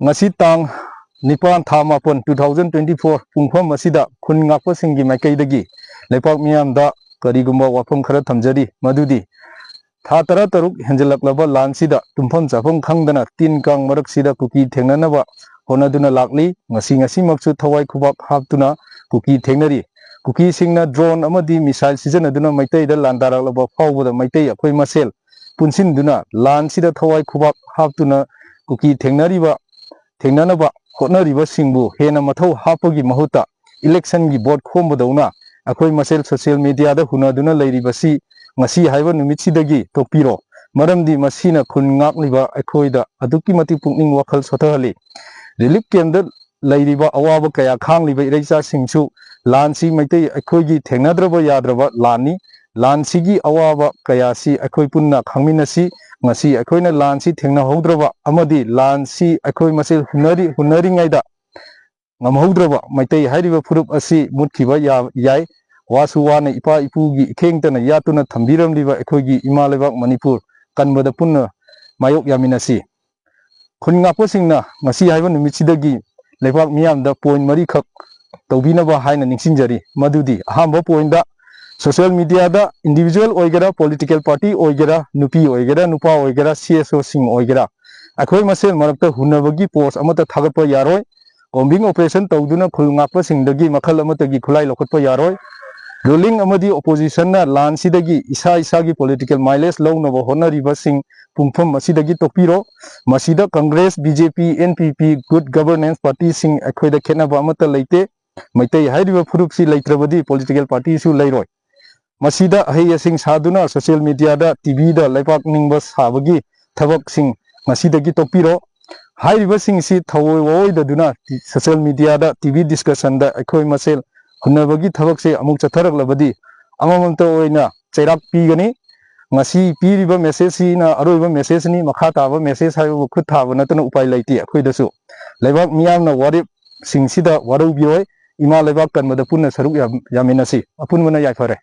ngasi tang nipan thamapon 2024 pungpham masida khungakpa singgi maikaidagi lepak miyam da karigumba wafam khara thamjari madudi tha tara taruk henjalaklaba lansida tumpham chafam khangdana tin kang marak sida kuki thengnanaba honaduna lakli ngasi maksu thawai khubak haptuna kuki thengnari kuki singna drone amadi missile sijanaduna maitai da landaraklaba fawbada maitai akhoi masel punsinduna lansida thawai khubak haptuna kuki thengnanaba hotnariba singbu hena mathau hapagi mahuta election gi vote khombadawna akhoi masel social media da hunaduna leiribasi ngasi haiba numitsidagi tokpiro maramdi masina khungakliba akhoida aduki mati pukning wakhal sothali relief camp da leiriba awaba kaya khangliba ireisa singsu lansi maitai akhoigi thengnadraba yadraba lani lansigi awaba kayasi akhoi punna khangminasi ngasi akhoina lansi thengna haudraba amadi lansi akhoi masel hunari ngaida ngamhaudraba maitai hairiba furup asi mutkiba yai wasu wana ipa ipugi ikhengtana yatuna thambiramliba akhoigi imalebak manipur kanbada punna mayok yaminasi khungakpa singna ngasi haiba numitsidagi lebak miyamda point mari khak tawbinaba haina ningsingjari madudi ahamba point da social media da individual oigera political party oigera nupi oigera nupa oigera CSO sing oigera akhoi masel marakta hunabagi post amata thagatpa yaroi combing operation tawduna khungakpa singdagi makhal amatagi khulai lokotpa yaroi ruling amadi opposition na lansidagi isa gi political mileage lawnaba honariba sing pungpham masidagi tokpiro masida congress BJP NPP good governance party sing akhoida khenaba amata leite maitai hairiba furupsi leitrabadi political party su leiroi masida ahai sing saduna social media da TV da lepak ningba sabagi thabak sing masidagi tokpiro hairiba sing si thawoi da duna social media da TV discussion da akhoi masel hunabagi thabak se amuk chatharaklabadi amamamta oina chairak pigani ngasi piriba message na aroiba message ni makha taba message haibu khut thaba natana upai laiti akhoidasu lebak miyamna warip singsida warubiroi ima lebak kanmada punna saruk yaminasi apunmana yaifare